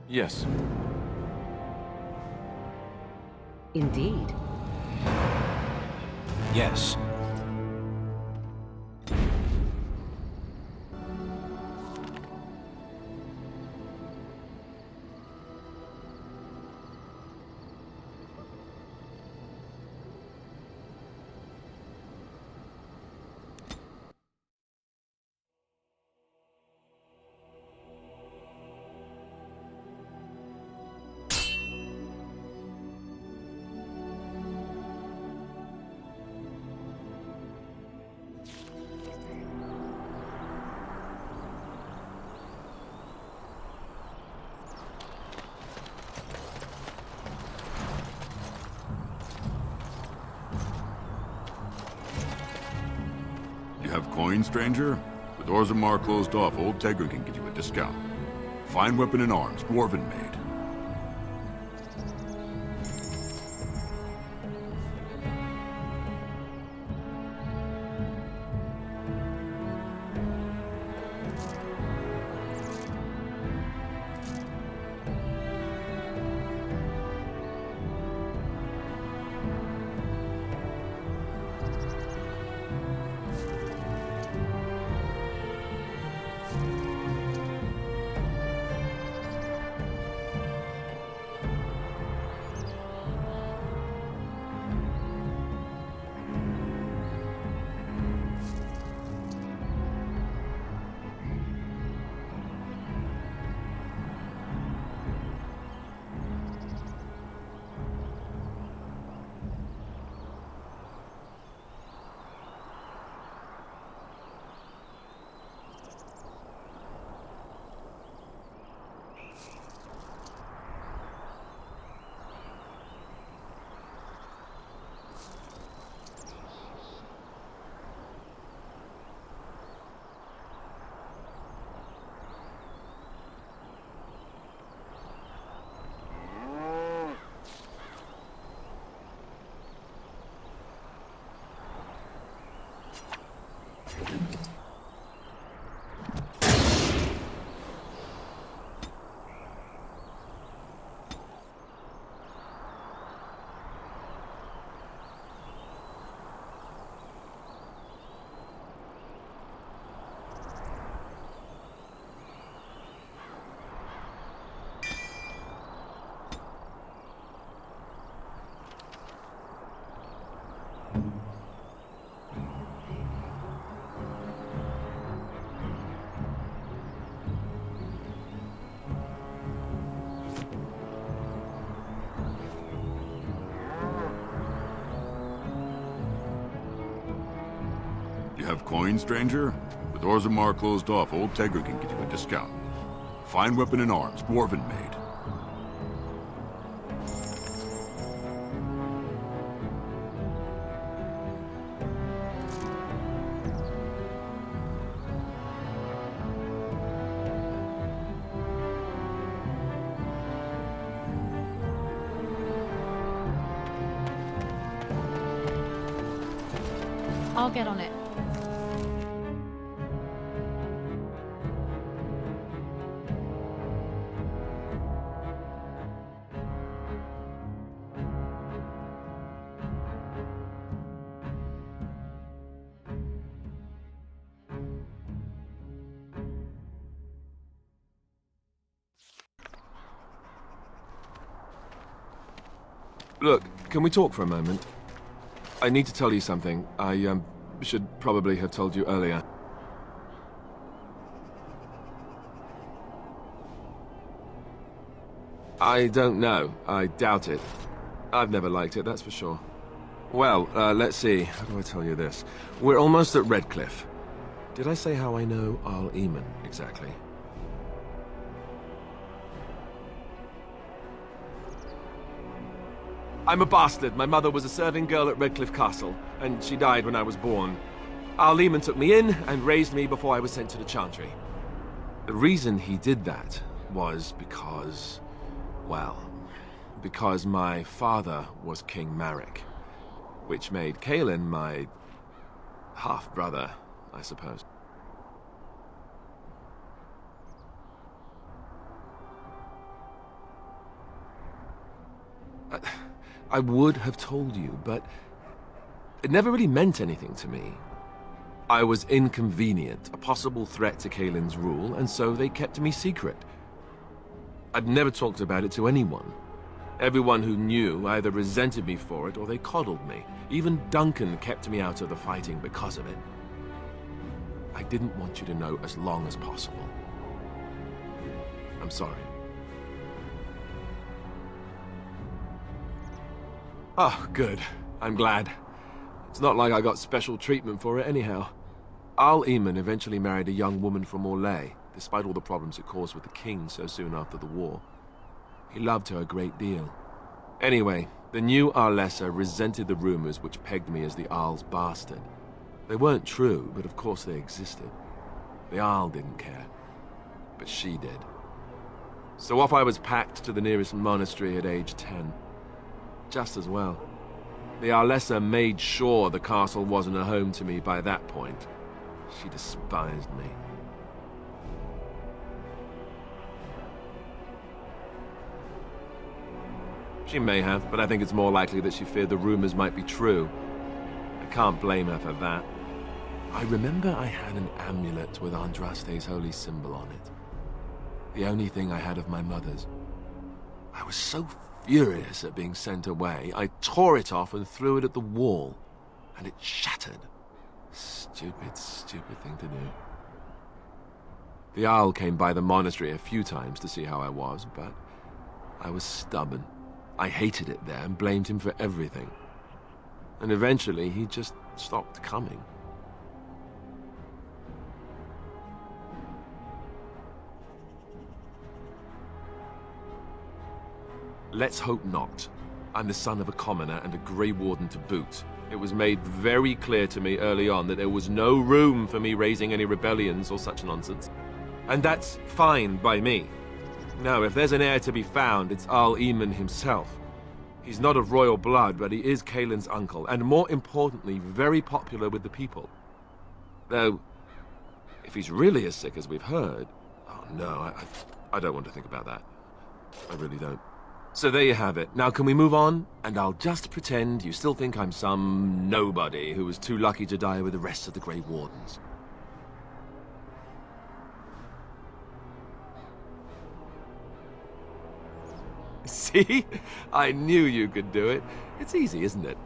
Yes. Indeed. Yes. You have coin, stranger? With Orzammar closed off, old Tegra can get you a discount. Fine weapon and arms, dwarven made. You have coin, stranger? With Orzammar closed off, old Tegra can get you a discount. Fine weapon and arms, dwarven made. I'll get on it. Look, can we talk for a moment? I need to tell you something. I, should probably have told you earlier. I don't know. I doubt it. I've never liked it, that's for sure. Well, let's see. How do I tell you this? We're almost at Redcliffe. Did I say how I know Arl Eamon, exactly? I'm a bastard. My mother was a serving girl at Redcliffe Castle, and she died when I was born. Arl Eamon took me in and raised me before I was sent to the Chantry. The reason he did that was because, well, because my father was King Marek, which made Kaelin my half-brother, I suppose. I would have told you, but it never really meant anything to me. I was inconvenient, a possible threat to Kaylin's rule, and so they kept me secret. I'd never talked about it to anyone. Everyone who knew either resented me for it or they coddled me. Even Duncan kept me out of the fighting because of it. I didn't want you to know as long as possible. I'm sorry. Oh, good. I'm glad. It's not like I got special treatment for it anyhow. Al Eamon eventually married a young woman from Orlais, despite all the problems it caused with the king so soon after the war. He loved her a great deal. Anyway, the new Arlessa resented the rumors which pegged me as the Arl's bastard. They weren't true, but of course they existed. The Arl didn't care, but she did. So off I was packed to the nearest monastery at age 10. Just as well. The Arlessa made sure the castle wasn't a home to me by that point. She despised me. She may have, but I think it's more likely that she feared the rumors might be true. I can't blame her for that. I remember I had an amulet with Andraste's holy symbol on it. The only thing I had of my mother's. I was so furious at being sent away, I tore it off and threw it at the wall, and it shattered. Stupid, stupid thing to do. The Owl came by the monastery a few times to see how I was, but I was stubborn. I hated it there and blamed him for everything. And eventually, he just stopped coming. Let's hope not. I'm the son of a commoner and a Grey Warden to boot. It was made very clear to me early on that there was no room for me raising any rebellions or such nonsense. And that's fine by me. No, if there's an heir to be found, it's Al Eamon himself. He's not of royal blood, but he is Kaylin's uncle, and more importantly, very popular with the people. Though, if he's really as sick as we've heard... Oh no, I don't want to think about that. I really don't. So there you have it. Now can we move on? And I'll just pretend you still think I'm some nobody who was too lucky to die with the rest of the Grey Wardens. See? I knew you could do it. It's easy, isn't it?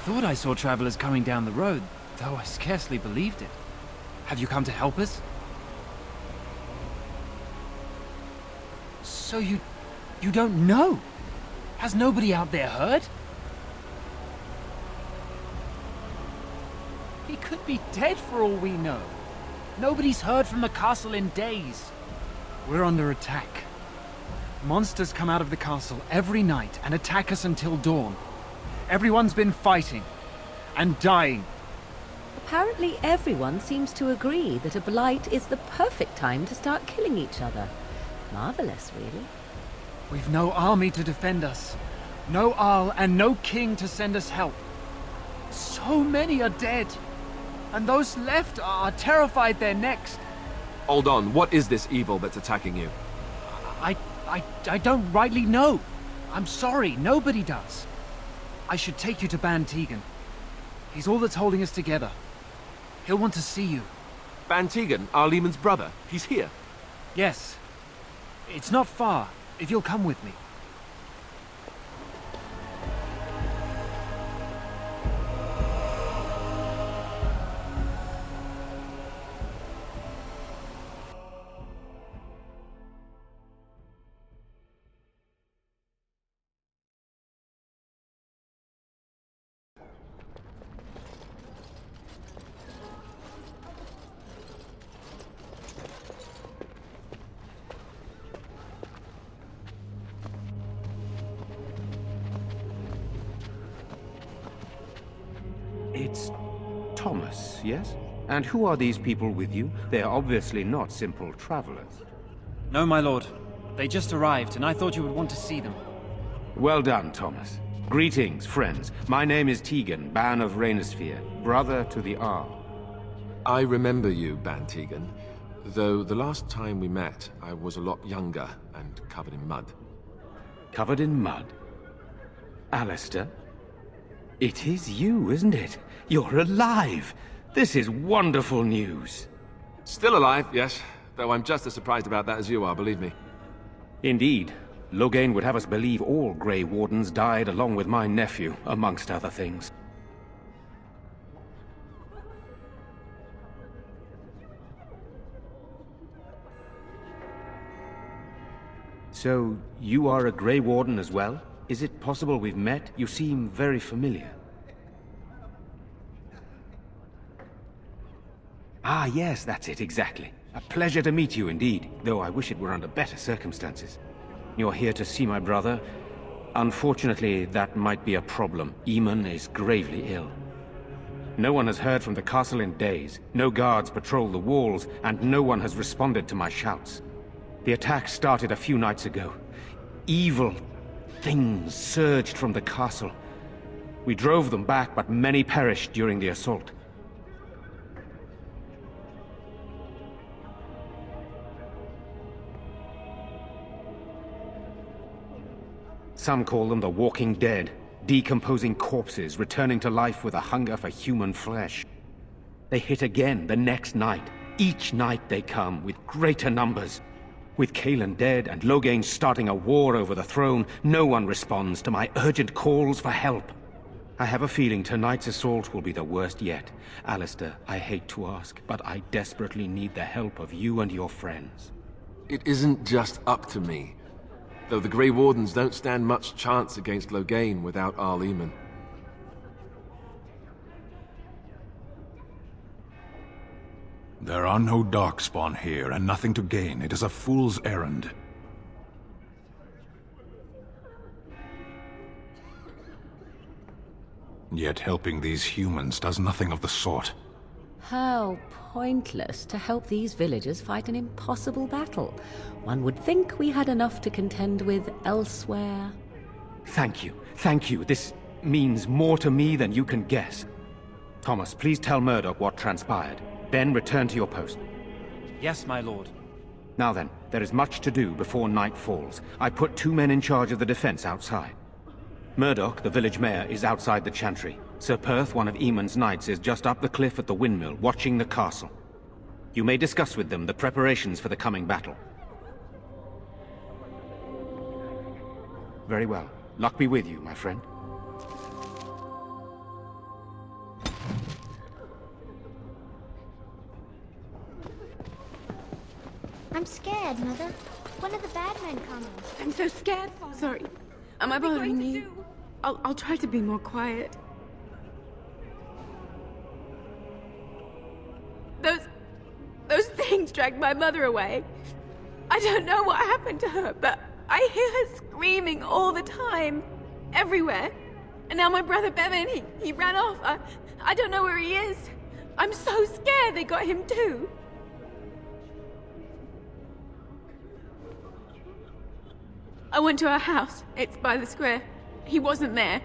thought I saw travelers coming down the road, though I scarcely believed it. Have you come to help us? So you don't know? Has nobody out there heard? He could be dead for all we know. Nobody's heard from the castle in days. We're under attack. Monsters come out of the castle every night and attack us until dawn. Everyone's been fighting and dying. Apparently everyone seems to agree that a blight is the perfect time to start killing each other. Marvelous, really. We've no army to defend us. No Arl and no king to send us help. So many are dead. And those left are terrified they're next. Hold on, what is this evil that's attacking you? I don't rightly know. I'm sorry, nobody does. I should take you to Ban Tegan. He's all that's holding us together. He'll want to see you. Ban Tegan, our Lehman's brother. He's here. Yes. It's not far, if you'll come with me. It's Thomas, yes? And who are these people with you? They are obviously not simple travelers. No, my lord. They just arrived, and I thought you would want to see them. Well done, Thomas. Greetings, friends. My name is Tegan, Ban of Rainersphere, brother to the Arl. I remember you, Ban Tegan. Though the last time we met, I was a lot younger and covered in mud. Covered in mud? Alistair? It is you, isn't it? You're alive! This is wonderful news. Still alive, yes. Though I'm just as surprised about that as you are, believe me. Indeed. Loghain would have us believe all Grey Wardens died along with my nephew, amongst other things. So, you are a Grey Warden as well? Is it possible we've met? You seem very familiar. Ah, yes, that's it, exactly. A pleasure to meet you indeed, though I wish it were under better circumstances. You're here to see my brother. Unfortunately, that might be a problem. Eamon is gravely ill. No one has heard from the castle in days. No guards patrol the walls, and no one has responded to my shouts. The attack started a few nights ago. Evil things surged from the castle. We drove them back, but many perished during the assault. Some call them the Walking Dead, decomposing corpses returning to life with a hunger for human flesh. They hit again the next night. Each night they come with greater numbers. With Cailan dead and Loghain starting a war over the throne, no one responds to my urgent calls for help. I have a feeling tonight's assault will be the worst yet. Alistair, I hate to ask, but I desperately need the help of you and your friends. It isn't just up to me. Though the Grey Wardens don't stand much chance against Loghain without Arl Eamon. There are no Darkspawn here, and nothing to gain. It is a fool's errand. Yet helping these humans does nothing of the sort. How pointless to help these villagers fight an impossible battle. One would think we had enough to contend with elsewhere. Thank you. Thank you. This means more to me than you can guess. Thomas, please tell Murdoch what transpired. Ben, return to your post. Yes, my lord. Now then, there is much to do before night falls. I put 2 men in charge of the defense outside. Murdoch, the village mayor, is outside the chantry. Sir Perth, one of Eamon's knights, is just up the cliff at the windmill, watching the castle. You may discuss with them the preparations for the coming battle. Very well. Luck be with you, my friend. I'm so scared. Sorry. Am I bothering you? I'll try to be more quiet. Those things dragged my mother away. I don't know what happened to her, but I hear her screaming all the time. Everywhere. And now my brother Bevan, he ran off. I don't know where he is. I'm so scared they got him too. I went to our house. It's by the square. He wasn't there.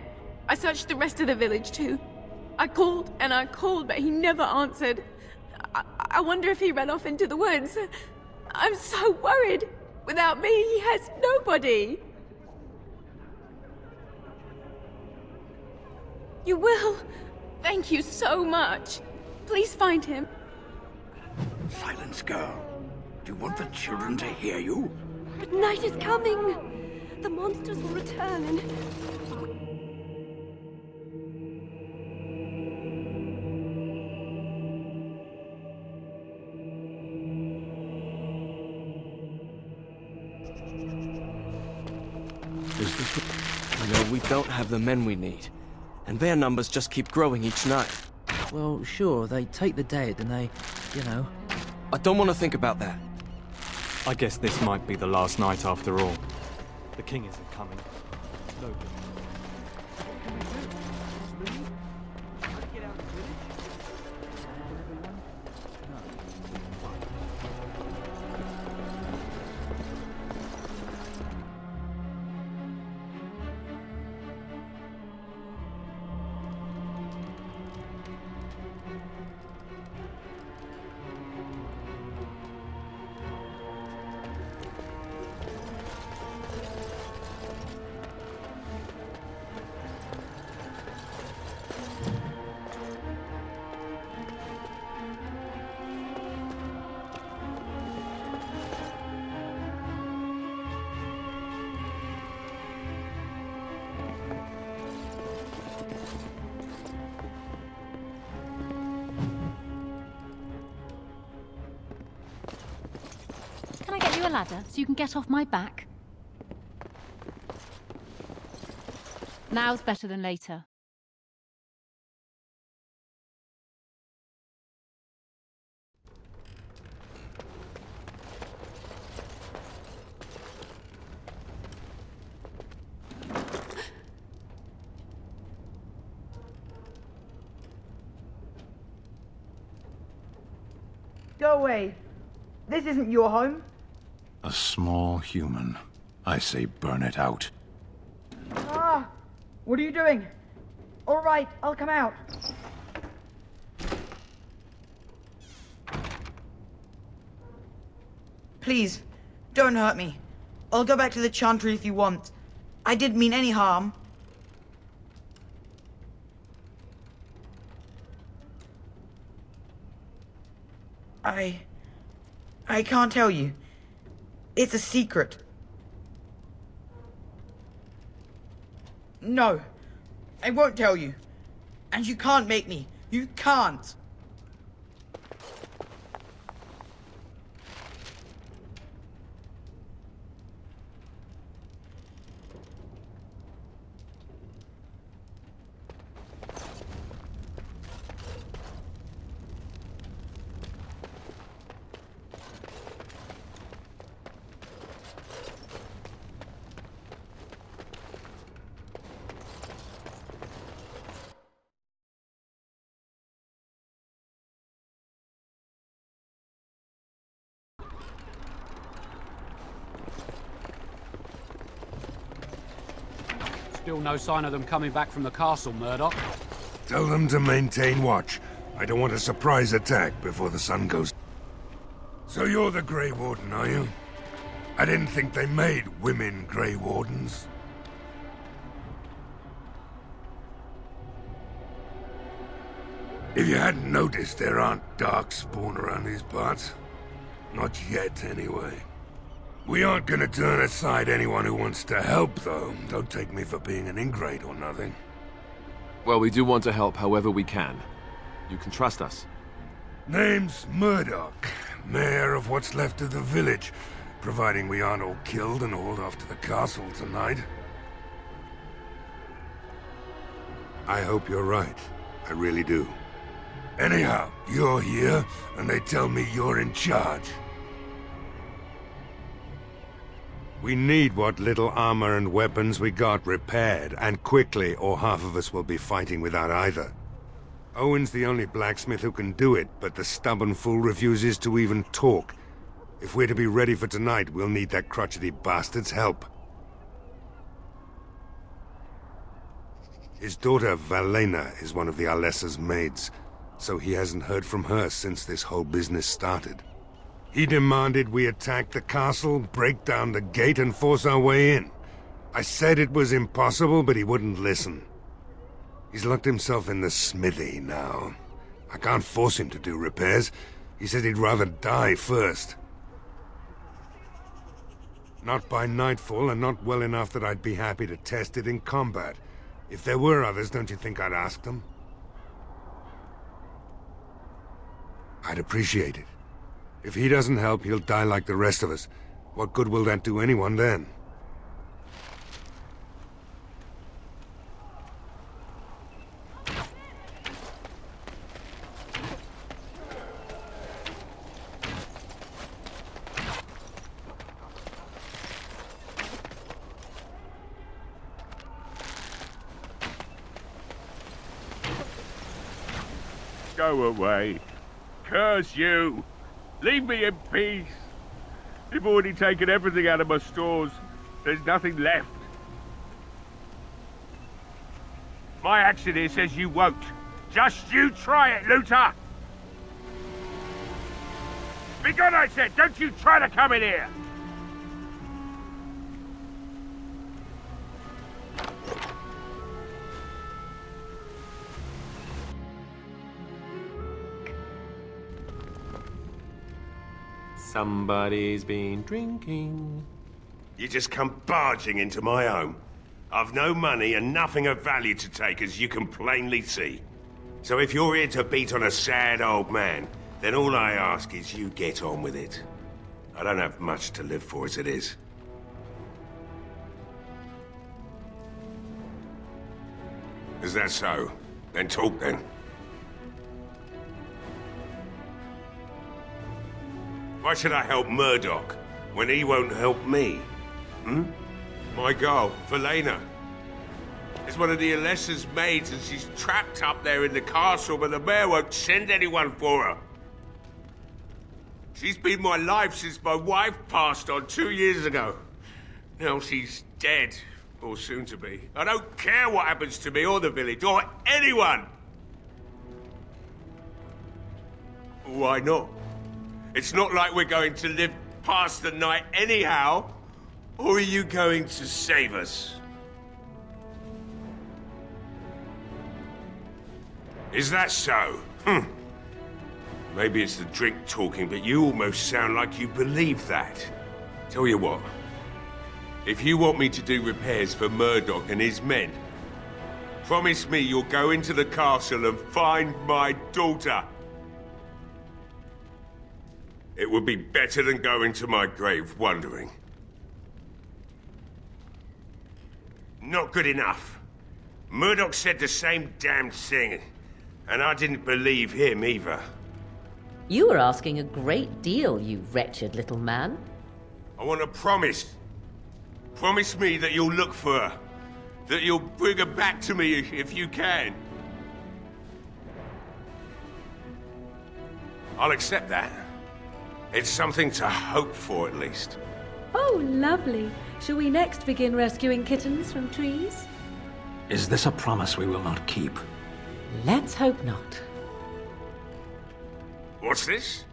I searched the rest of the village too. I called and I called, but he never answered. I wonder if he ran off into the woods. I'm so worried. Without me, he has nobody. You will? Thank you so much. Please find him. Silence, girl. Do you want the children to hear you? But night is coming. The monsters will return and... You know, we don't have the men we need. And their numbers just keep growing each night. Well, sure, they take the dead and they, you know... I don't want to think about that. I guess this might be the last night after all. The king isn't coming. No. Can I get you a ladder so you can get off my back? Now's better than later. Go away. This isn't your home. A small human. I say burn it out. Ah! What are you doing? All right, I'll come out. Please, don't hurt me. I'll go back to the Chantry if you want. I didn't mean any harm. I can't tell you. It's a secret. No, I won't tell you. And you can't make me. You can't. Still no sign of them coming back from the castle, Murdoch. Tell them to maintain watch. I don't want a surprise attack before the sun goes. So you're the Grey Warden, are you? I didn't think they made women Grey Wardens. If you hadn't noticed, there aren't darkspawn around these parts. Not yet, anyway. We aren't gonna turn aside anyone who wants to help, though. Don't take me for being an ingrate or nothing. Well, we do want to help however we can. You can trust us. Name's Murdoch, mayor of what's left of the village. providing we aren't all killed and hauled off to the castle tonight. I hope you're right. I really do. Anyhow, you're here, and they tell me you're in charge. We need what little armor and weapons we got repaired, and quickly, or half of us will be fighting without either. Owen's the only blacksmith who can do it, but the stubborn fool refuses to even talk. If we're to be ready for tonight, we'll need that crotchety bastard's help. His daughter, Valena, is one of the Alessa's maids, so he hasn't heard from her since this whole business started. He demanded we attack the castle, break down the gate, and force our way in. I said it was impossible, but he wouldn't listen. He's locked himself in the smithy now. I can't force him to do repairs. He said he'd rather die first. Not by nightfall, and not well enough that I'd be happy to test it in combat. If there were others, don't you think I'd ask them? I'd appreciate it. If he doesn't help, he'll die like the rest of us. What good will that do anyone then? Go away. Curse you. Leave me in peace. You've already taken everything out of my stores. There's nothing left. My accent here says you won't. Just you try it, looter! Begone, I said! Don't you try to come in here! Somebody's been drinking. You just come barging into my home. I've no money and nothing of value to take, as you can plainly see. So if you're here to beat on a sad old man, then all I ask is you get on with it. I don't have much to live for as it is. Is that so? Then talk then. Why should I help Murdoch when he won't help me? My girl, Valena, is one of the Alessa's maids, and she's trapped up there in the castle, but the mayor won't send anyone for her. She's been my life since my wife passed on 2 years ago. Now she's dead, or soon to be. I don't care what happens to me or the village, or anyone! Why not? It's not like we're going to live past the night anyhow. Or are you going to save us? Is that so? Maybe it's the drink talking, but you almost sound like you believe that. Tell you what, if you want me to do repairs for Murdoch and his men, promise me you'll go into the castle and find my daughter. It would be better than going to my grave wondering. Not good enough. Murdoch said the same damn thing, and I didn't believe him either. You were asking a great deal, you wretched little man. I want a promise. Promise me that you'll look for her. That you'll bring her back to me if you can. I'll accept that. It's something to hope for, at least. Oh, lovely. Shall we next begin rescuing kittens from trees? Is this a promise we will not keep? Let's hope not. What's this?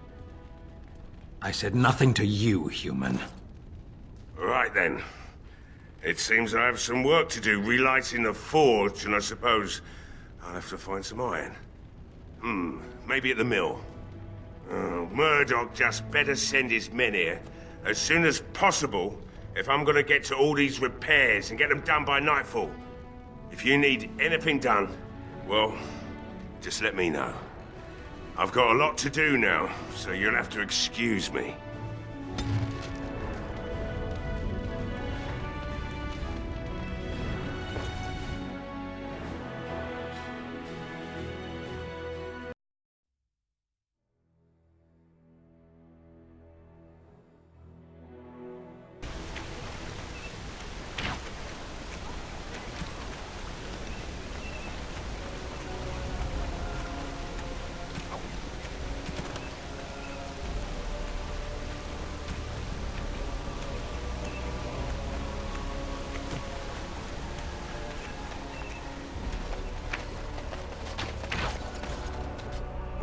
I said nothing to you, human. Right then. It seems I have some work to do relighting the forge, and I suppose I'll have to find some iron. Maybe at the mill. Oh, Murdoch just better send his men here as soon as possible if I'm gonna get to all these repairs and get them done by nightfall. If you need anything done, well, just let me know. I've got a lot to do now, so you'll have to excuse me.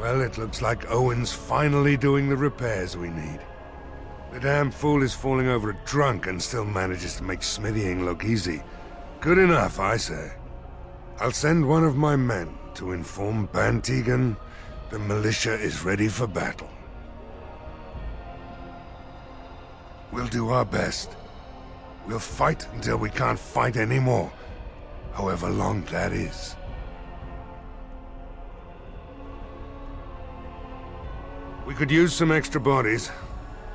Well, it looks like Owen's finally doing the repairs we need. The damn fool is falling over a drunk and still manages to make smithying look easy. Good enough, I say. I'll send one of my men to inform Bantegan the militia is ready for battle. We'll do our best. We'll fight until we can't fight anymore, however long that is. We could use some extra bodies.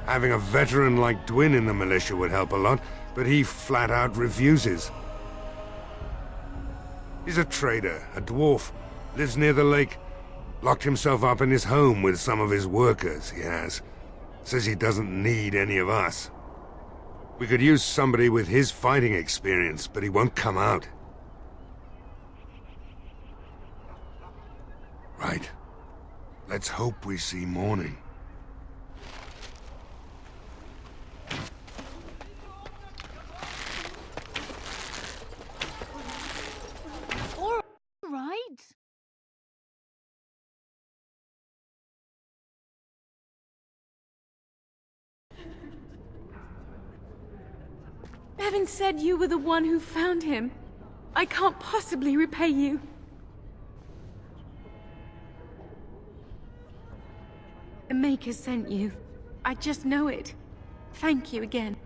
Having a veteran like Dwin in the militia would help a lot, but he flat out refuses. He's a trader, a dwarf, lives near the lake. Locked himself up in his home with some of his workers, he has. Says he doesn't need any of us. We could use somebody with his fighting experience, but he won't come out. Right. Let's hope we see morning. All right. Bevan said you were the one who found him. I can't possibly repay you. The Maker sent you. I just know it. Thank you again.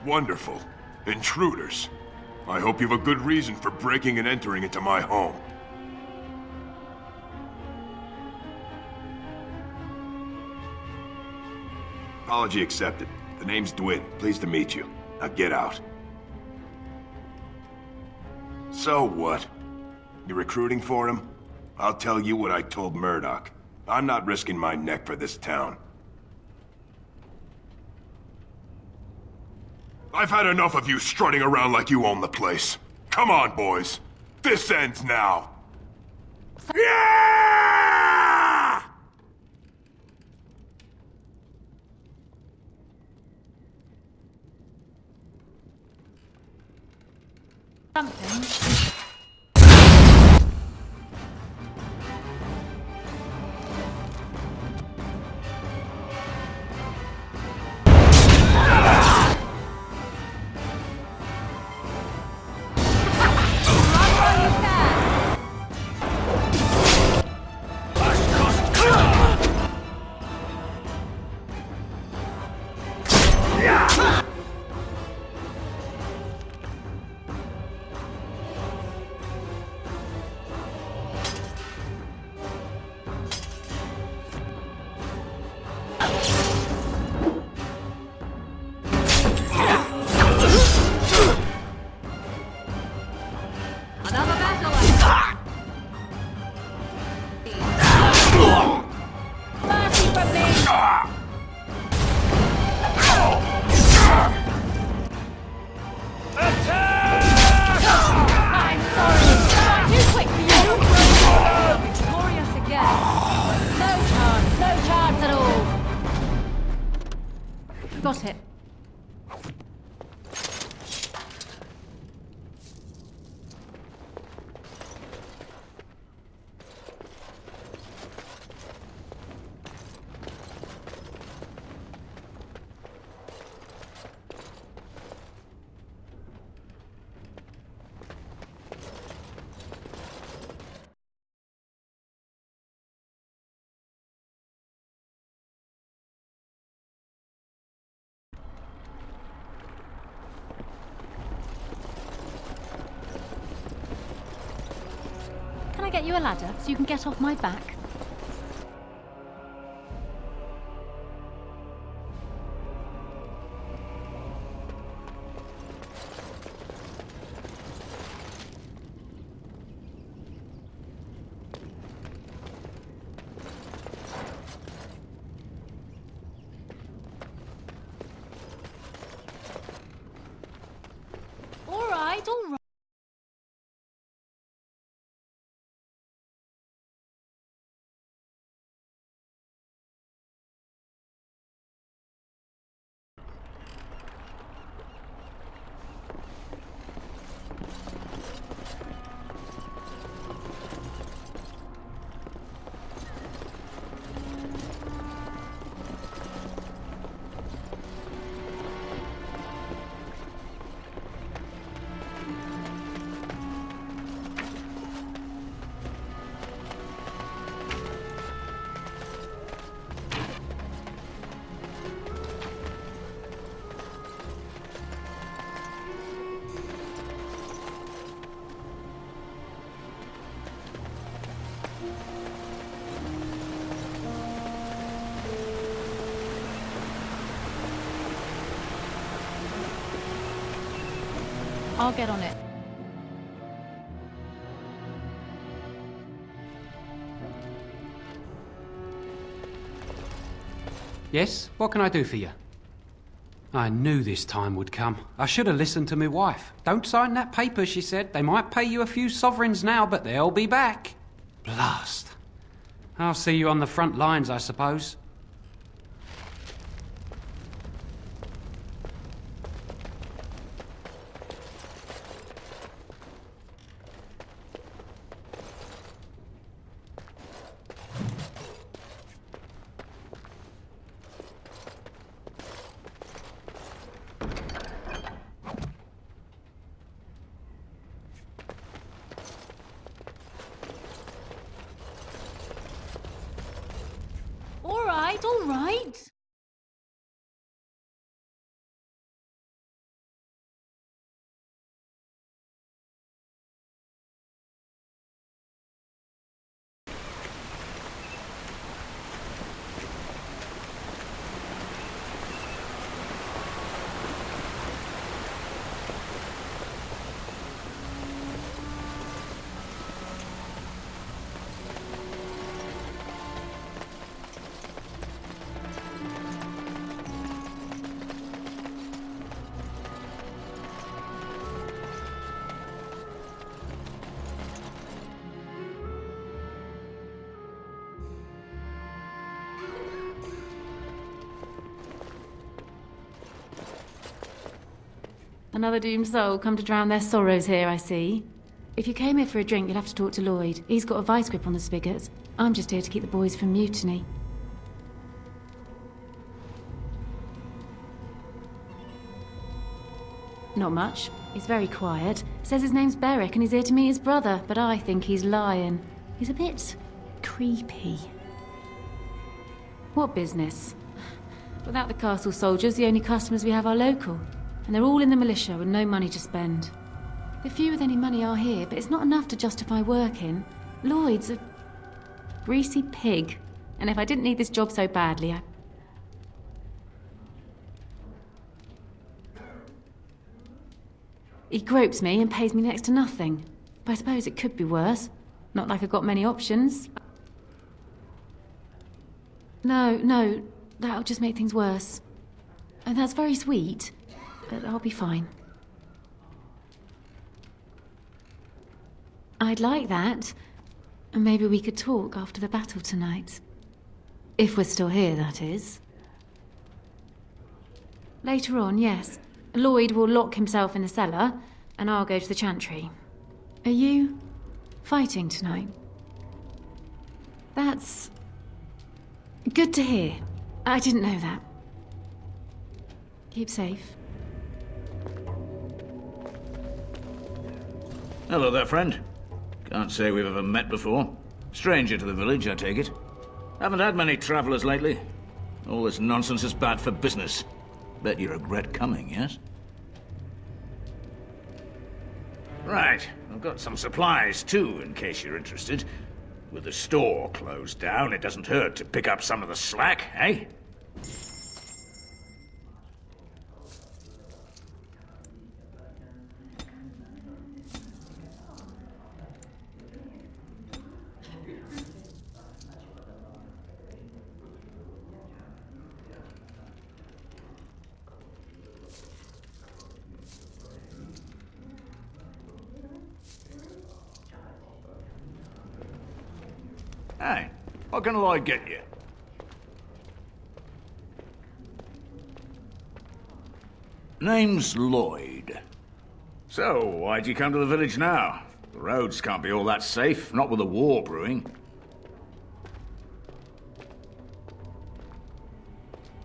Wonderful. Intruders. I hope you have a good reason for breaking and entering into my home. Apology accepted. The name's Dwin. Pleased to meet you. Now get out. So what? You recruiting for him? I'll tell you what I told Murdoch. I'm not risking my neck for this town. I've had enough of you strutting around like you own the place. Come on, boys. This ends now. Yeah! Something. Can I get you a ladder so you can get off my back? All right, all right. I'll get on it. Yes? What can I do for you? I knew this time would come. I should have listened to my wife. Don't sign that paper, she said. They might pay you a few sovereigns now, but they'll be back. Blast. I'll see you on the front lines, I suppose. All right, all right. Another doomed soul come to drown their sorrows here, I see. If you came here for a drink, you'll have to talk to Lloyd. He's got a vice grip on the spigots. I'm just here to keep the boys from mutiny. Not much. He's very quiet. Says his name's Beric and he's here to meet his brother, but I think he's lying. He's a bit creepy. What business? Without the castle soldiers, the only customers we have are local. And they're all in the militia with no money to spend. The few with any money are here, but it's not enough to justify working. Lloyd's a greasy pig. And if I didn't need this job so badly, He gropes me and pays me next to nothing. But I suppose it could be worse. Not like I've got many options. No, that'll just make things worse. And that's very sweet. But I'll be fine. I'd like that. And maybe we could talk after the battle tonight. If we're still here, that is. Later on, yes. Lloyd will lock himself in the cellar, and I'll go to the chantry. Are you fighting tonight? That's good to hear. I didn't know that. Keep safe. Hello there, friend. Can't say we've ever met before. Stranger to the village, I take it. Haven't had many travelers lately. All this nonsense is bad for business. Bet you regret coming, yes? Right. I've got some supplies too, in case you're interested. With the store closed down, it doesn't hurt to pick up some of the slack, eh? Hey, what can I get you? Name's Lloyd. So, why'd you come to the village now? The roads can't be all that safe, not with a war brewing.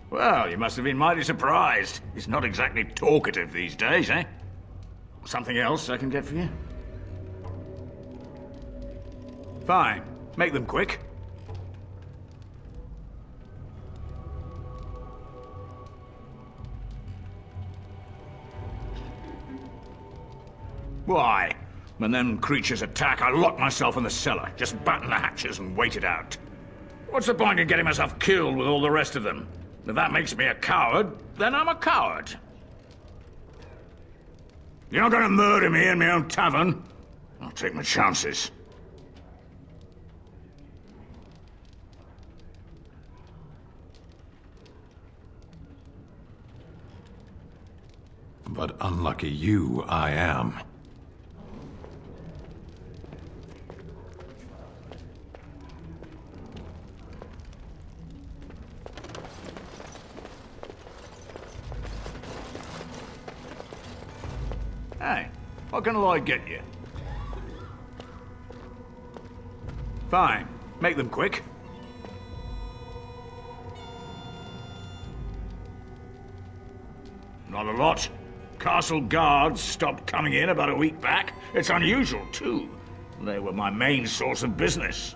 Well, you must have been mighty surprised. He's not exactly talkative these days, eh? Something else I can get for you? Fine. Make them quick. Why? When them creatures attack, I lock myself in the cellar. Just batten the hatches and wait it out. What's the point in getting myself killed with all the rest of them? If that makes me a coward, then I'm a coward. You're not gonna murder me in my own tavern. I'll take my chances. But unlucky you, I am. Hey, what can I get you? Fine. Make them quick. Not a lot. Castle guards stopped coming in about a week back. It's unusual, too. They were my main source of business.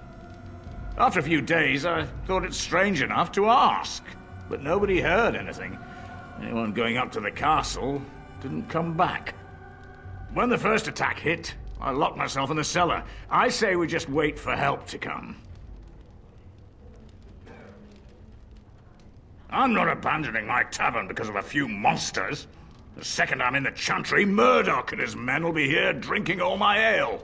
After a few days, I thought it strange enough to ask. But nobody heard anything. Anyone going up to the castle didn't come back. When the first attack hit, I locked myself in the cellar. I say we just wait for help to come. I'm not abandoning my tavern because of a few monsters. The second I'm in the Chantry, Murdoch and his men will be here drinking all my ale.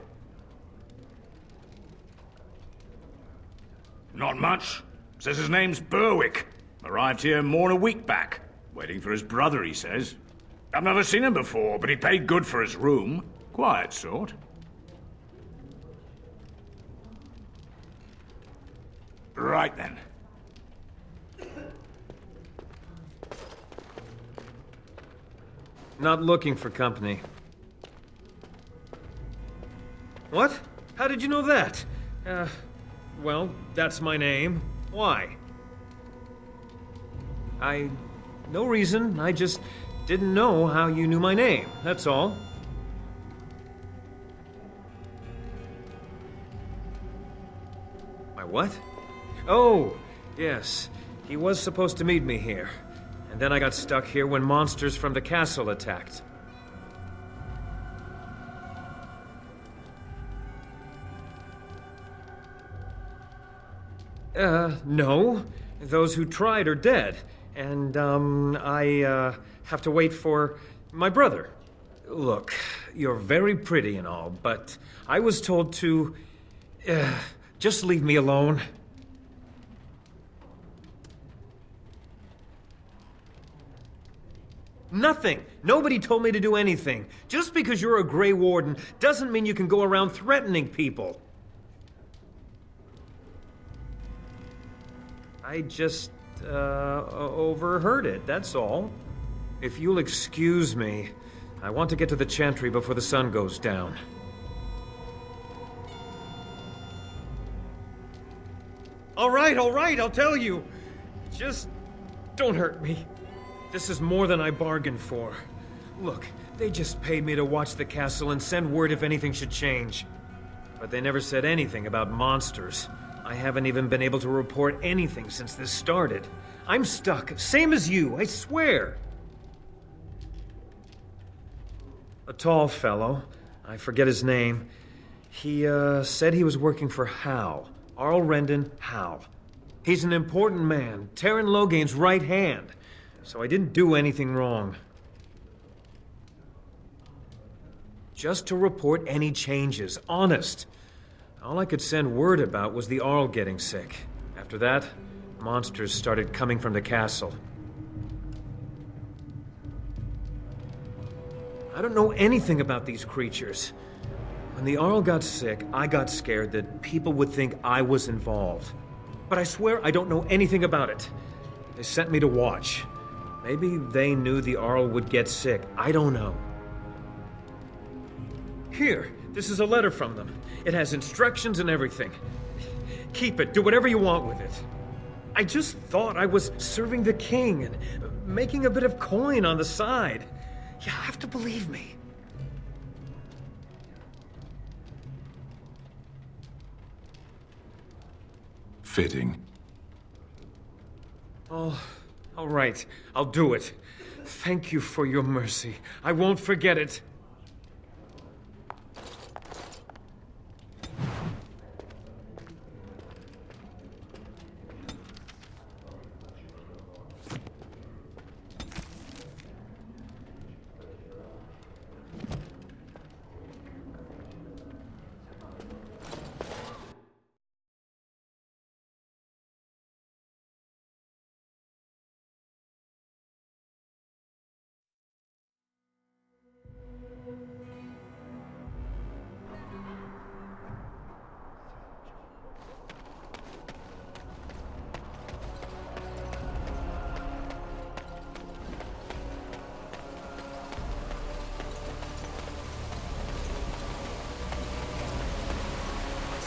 Not much. Says his name's Berwick. Arrived here more than a week back. Waiting for his brother, he says. I've never seen him before, but he paid good for his room. Quiet sort. Right then. Not looking for company. What? How did you know that? Well, that's my name. Why? No reason. I just didn't know how you knew my name, that's all. My what? Oh, yes. He was supposed to meet me here. And then I got stuck here when monsters from the castle attacked. No. Those who tried are dead. And, I have to wait for my brother. Look, you're very pretty and all, but I was told to... just leave me alone. Nothing. Nobody told me to do anything. Just because you're a Grey Warden doesn't mean you can go around threatening people. I just, overheard it, that's all. If you'll excuse me, I want to get to the Chantry before the sun goes down. All right, I'll tell you. Just don't hurt me. This is more than I bargained for. Look, they just paid me to watch the castle and send word if anything should change. But they never said anything about monsters. I haven't even been able to report anything since this started. I'm stuck, same as you, I swear. A tall fellow. I forget his name. He, said he was working for Hal. Arl Rendon Hal. He's an important man, Terran Logain's right hand. So I didn't do anything wrong. Just to report any changes, honest. All I could send word about was the Arl getting sick. After that, monsters started coming from the castle. I don't know anything about these creatures. When the Arl got sick, I got scared that people would think I was involved. But I swear I don't know anything about it. They sent me to watch. Maybe they knew the Arl would get sick. I don't know. Here, this is a letter from them. It has instructions and everything. Keep it. Do whatever you want with it. I just thought I was serving the king and making a bit of coin on the side. You have to believe me. Fitting. Oh, all right. I'll do it. Thank you for your mercy. I won't forget it.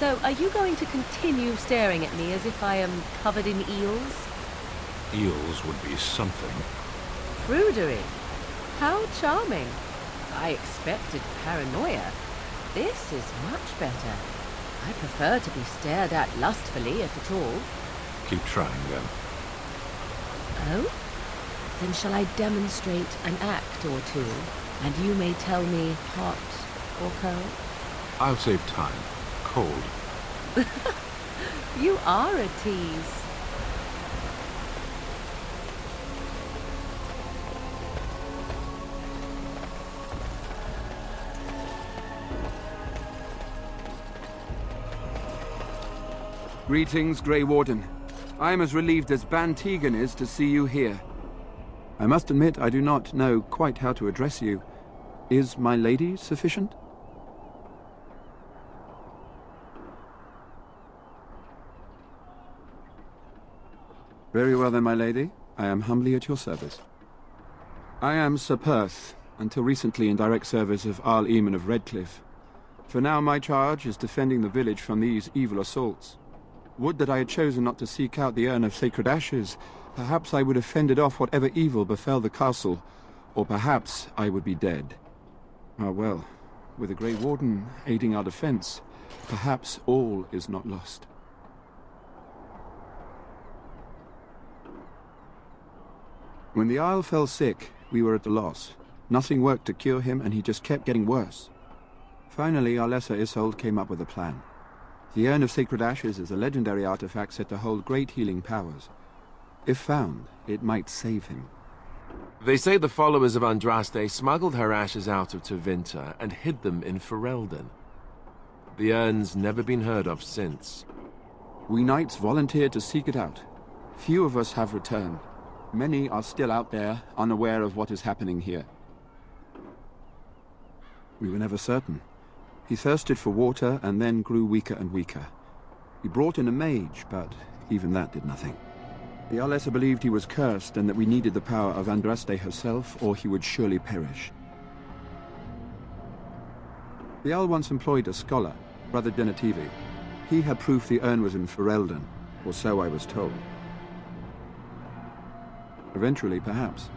So, are you going to continue staring at me as if I am covered in eels? Eels would be something. Prudery. How charming. I expected paranoia. This is much better. I prefer to be stared at lustfully, if at all. Keep trying, then. Oh? Then shall I demonstrate an act or two, and you may tell me hot or cold? I'll save time. Cold. You are a tease. Greetings, Grey Warden. I am as relieved as Ban Tegan is to see you here. I must admit I do not know quite how to address you. Is my lady sufficient? Very well then, my lady. I am humbly at your service. I am Sir Perth, until recently in direct service of Arl Eamon of Redcliffe. For now my charge is defending the village from these evil assaults. Would that I had chosen not to seek out the urn of sacred ashes. Perhaps I would have fended off whatever evil befell the castle, or perhaps I would be dead. Ah well, with the Grey Warden aiding our defense, perhaps all is not lost. When the Isle fell sick, we were at a loss. Nothing worked to cure him, and he just kept getting worse. Finally, our lesser Isolde came up with a plan. The Urn of Sacred Ashes is a legendary artifact said to hold great healing powers. If found, it might save him. They say the followers of Andraste smuggled her ashes out of Tevinter and hid them in Ferelden. The urn's never been heard of since. We knights volunteered to seek it out. Few of us have returned. Many are still out there, unaware of what is happening here. We were never certain. He thirsted for water and then grew weaker and weaker. We brought in a mage, but even that did nothing. The Arlessa believed he was cursed and that we needed the power of Andraste herself, or he would surely perish. The Al once employed a scholar, Brother Genetivi. He had proof the urn was in Ferelden, or so I was told. Eventually, perhaps.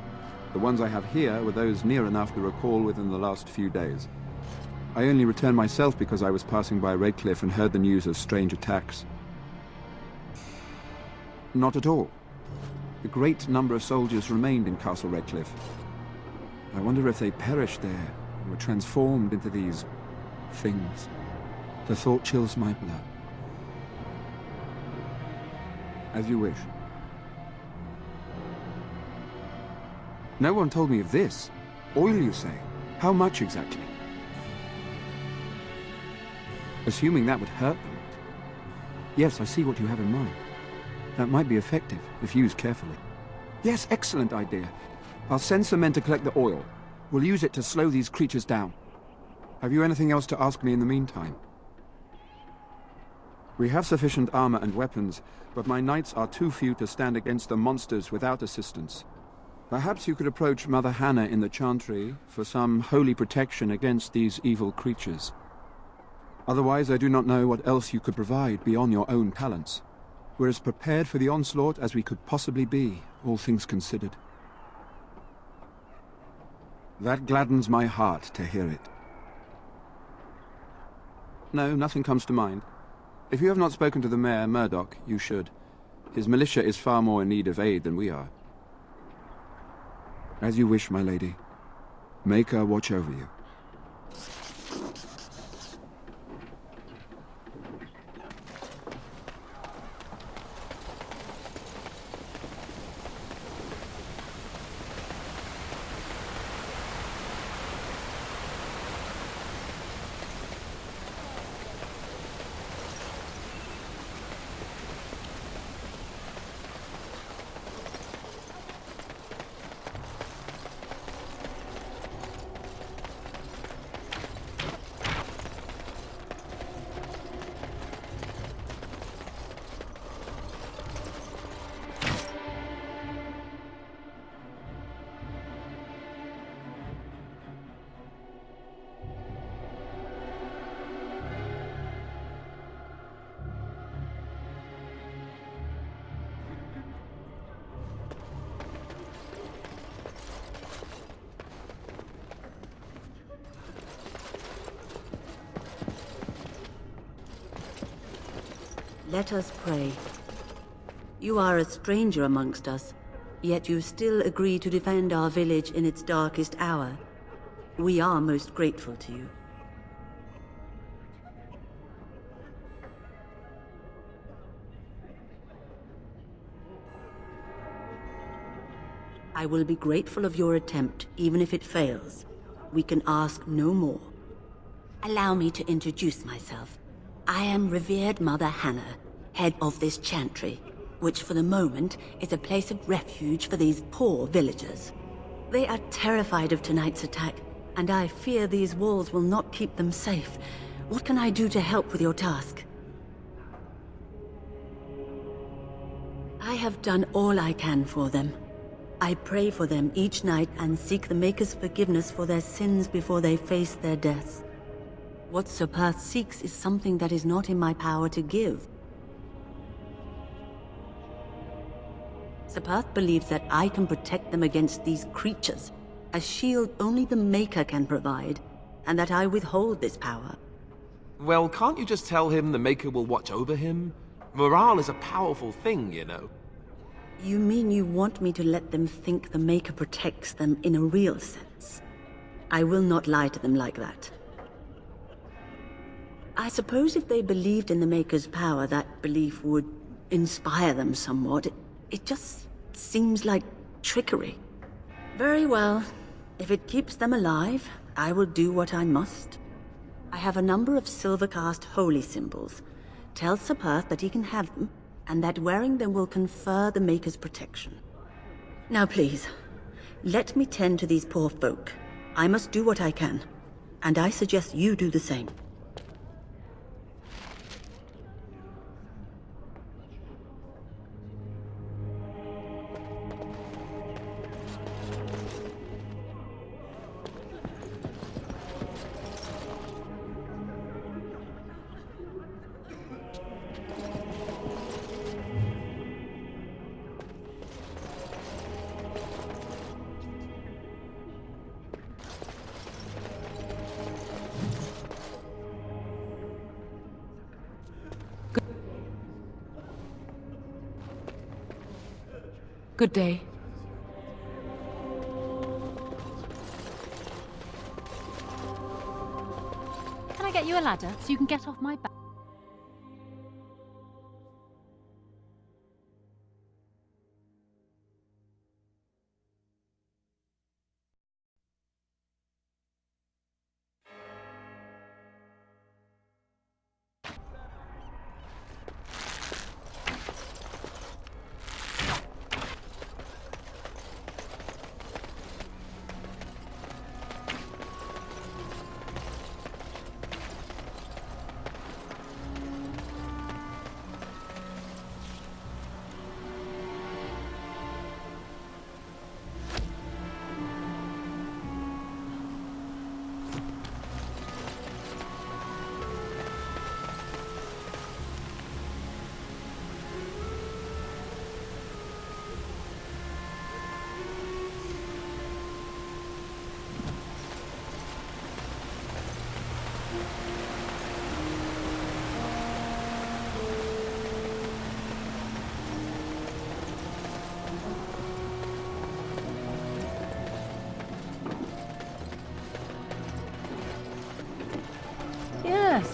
The ones I have here were those near enough to recall within the last few days. I only returned myself because I was passing by Redcliffe and heard the news of strange attacks. Not at all. A great number of soldiers remained in Castle Redcliffe. I wonder if they perished there and were transformed into these things. The thought chills my blood. As you wish. No one told me of this. Oil, you say? How much exactly? Assuming that would hurt them. Yes, I see what you have in mind. That might be effective, if used carefully. Yes, excellent idea. I'll send some men to collect the oil. We'll use it to slow these creatures down. Have you anything else to ask me in the meantime? We have sufficient armor and weapons, but my knights are too few to stand against the monsters without assistance. Perhaps you could approach Mother Hannah in the Chantry for some holy protection against these evil creatures. Otherwise, I do not know what else you could provide beyond your own talents. We're as prepared for the onslaught as we could possibly be, all things considered. That gladdens my heart to hear it. No, nothing comes to mind. If you have not spoken to the Mayor, Murdoch, you should. His militia is far more in need of aid than we are. As you wish, my lady. Maker watch over you. Let us pray. You are a stranger amongst us, yet you still agree to defend our village in its darkest hour. We are most grateful to you. I will be grateful of your attempt, even if it fails. We can ask no more. Allow me to introduce myself. I am revered Mother Hannah, head of this chantry, which for the moment is a place of refuge for these poor villagers. They are terrified of tonight's attack, and I fear these walls will not keep them safe. What can I do to help with your task? I have done all I can for them. I pray for them each night and seek the Maker's forgiveness for their sins before they face their deaths. What Sir Perth seeks is something that is not in my power to give. Sir Perth believes that I can protect them against these creatures, a shield only the Maker can provide, and that I withhold this power. Well, can't you just tell him the Maker will watch over him? Morale is a powerful thing, you know. You mean you want me to let them think the Maker protects them in a real sense? I will not lie to them like that. I suppose if they believed in the Maker's power, that belief would inspire them somewhat. It just seems like trickery. Very well. If it keeps them alive, I will do what I must. I have a number of silver-cast holy symbols. Tell Sir Perth that he can have them, and that wearing them will confer the Maker's protection. Now please, let me tend to these poor folk. I must do what I can, and I suggest you do the same. Good day. Can I get you ladder so you can get off my back.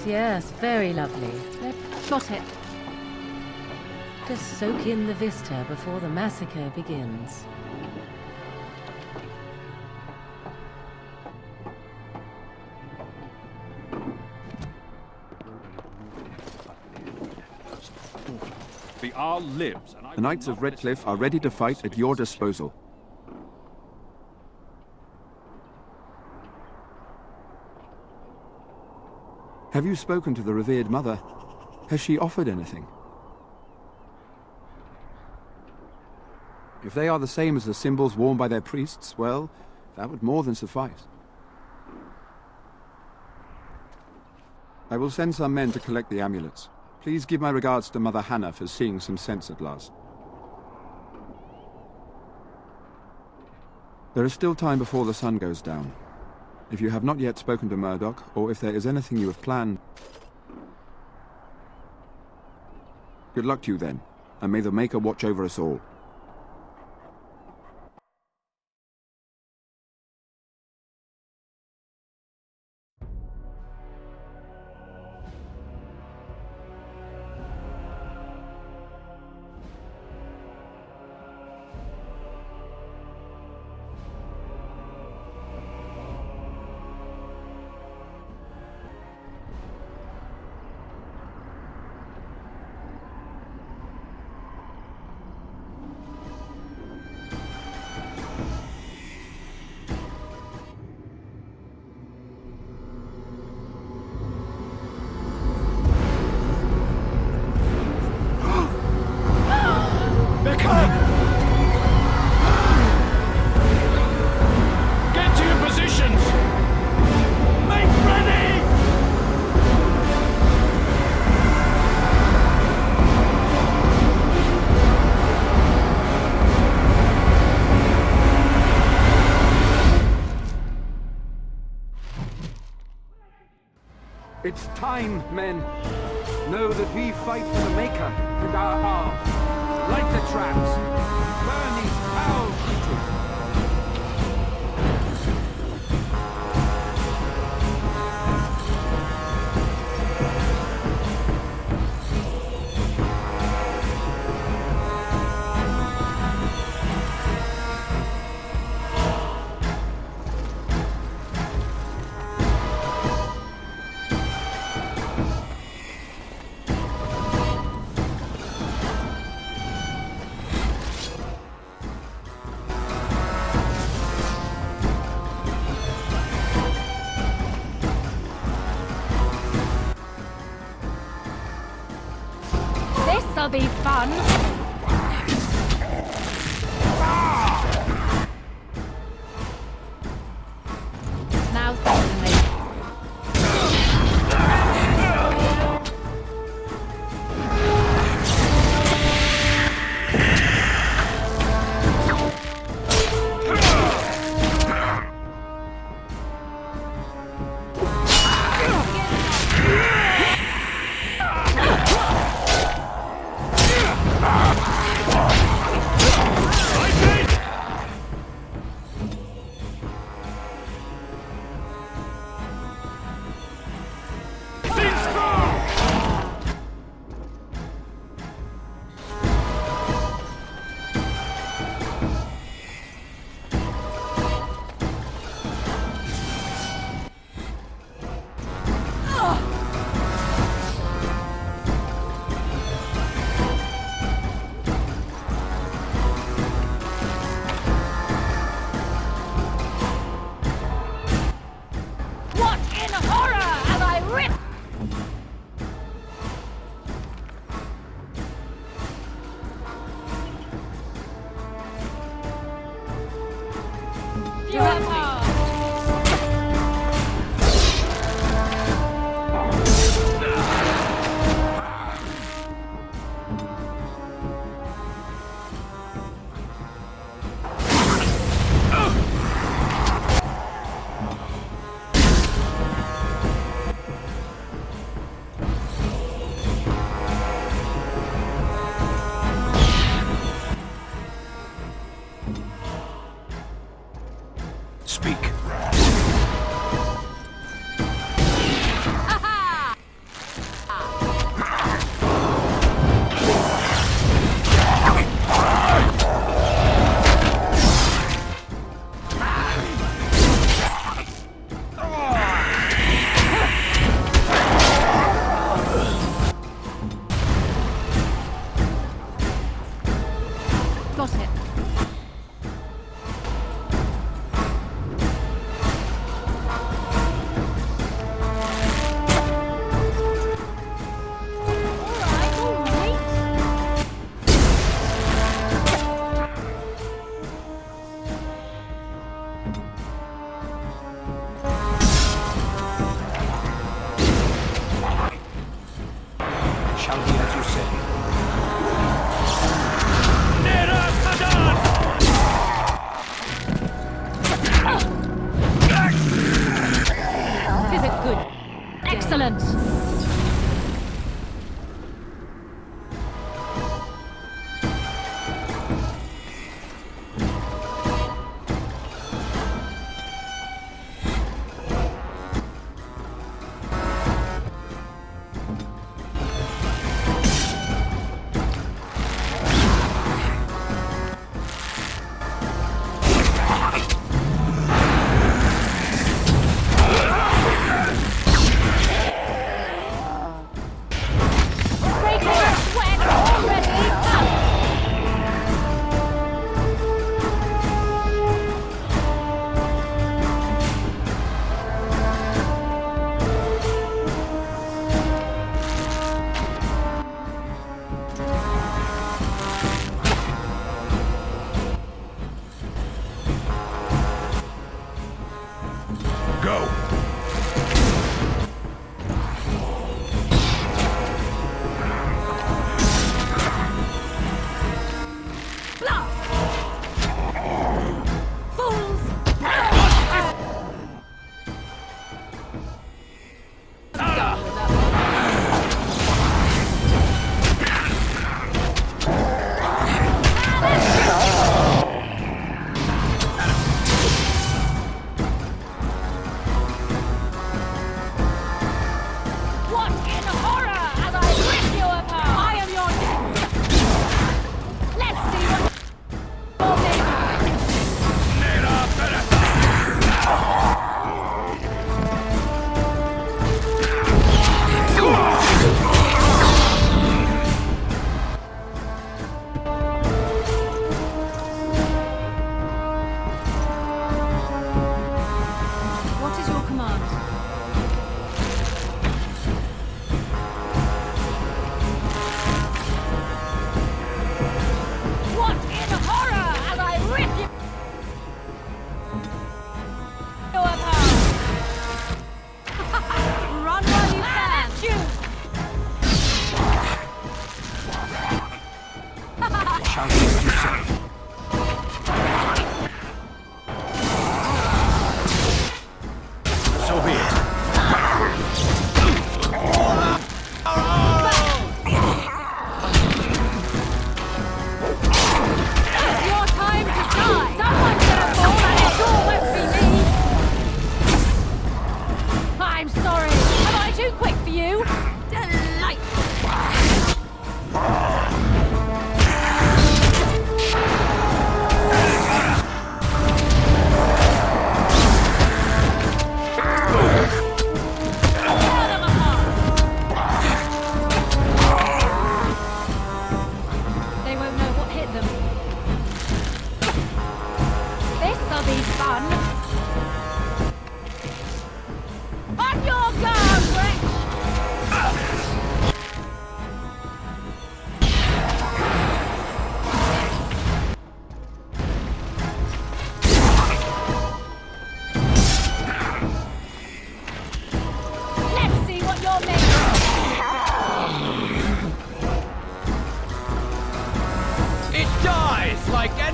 Yes, very lovely. Got it. Just soak in the vista before the massacre begins. The Arl lives, and The Knights of Redcliffe are ready to fight at your disposal. Have you spoken to the revered mother? Has she offered anything? If they are the same as the symbols worn by their priests, well, that would more than suffice. I will send some men to collect the amulets. Please give my regards to Mother Hannah for seeing some sense at last. There is still time before the sun goes down. If you have not yet spoken to Murdoch, or if there is anything you have planned... Good luck to you then, and may the Maker watch over us all. It's time, men. Know that we fight for the Maker and our arms. Light the traps. Burn these foul creatures. This'll be fun. Now thank me. Ah! got it. Shall be as you say. Pivot good. Excellent.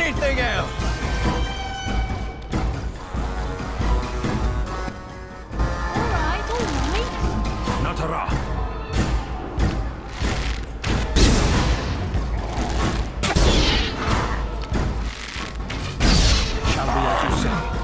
anything else! Natara! Shall be as you say.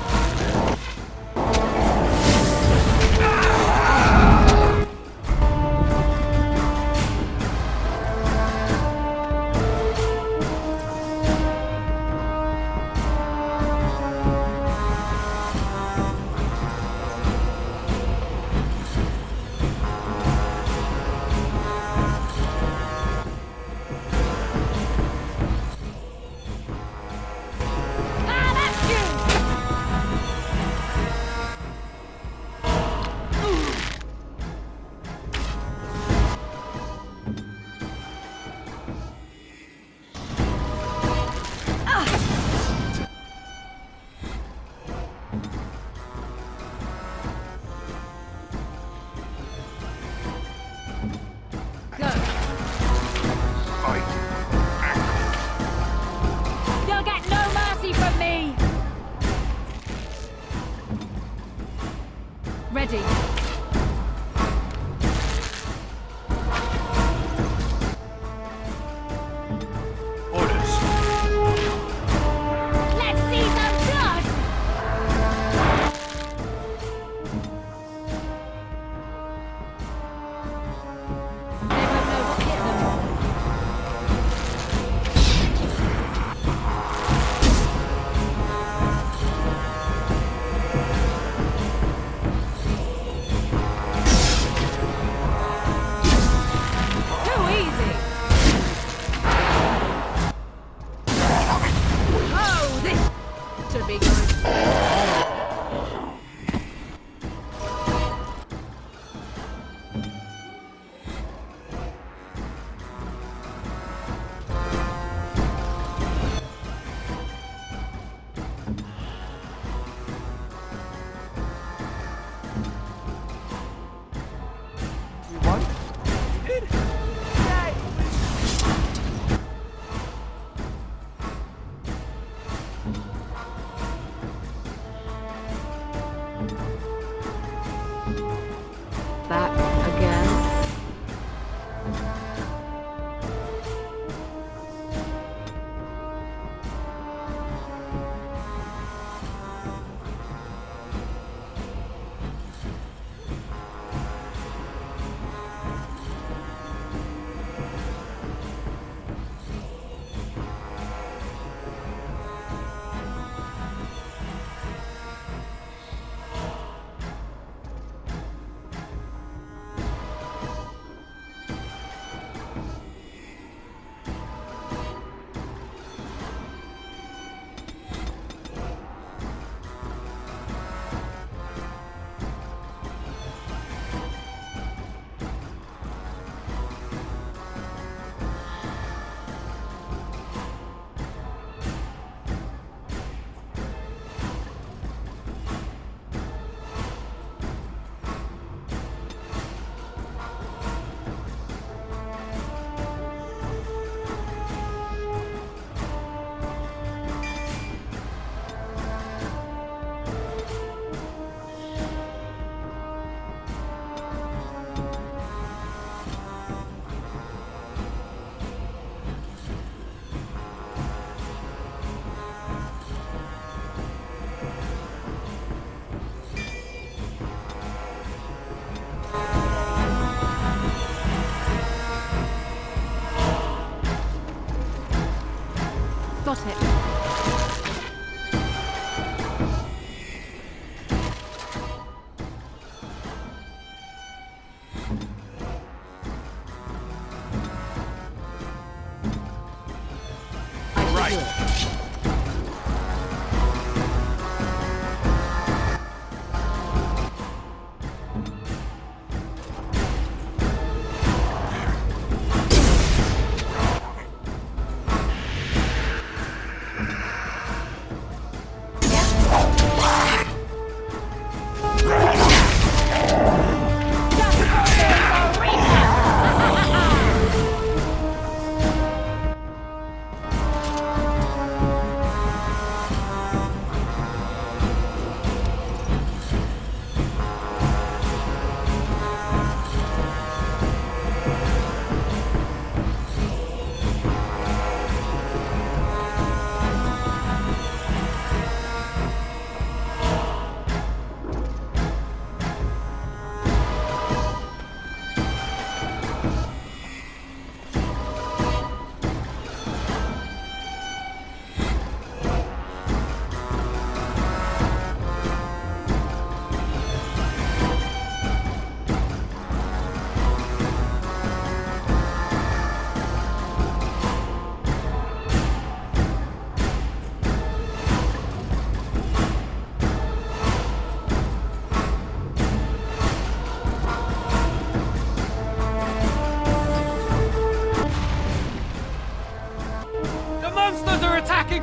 got it.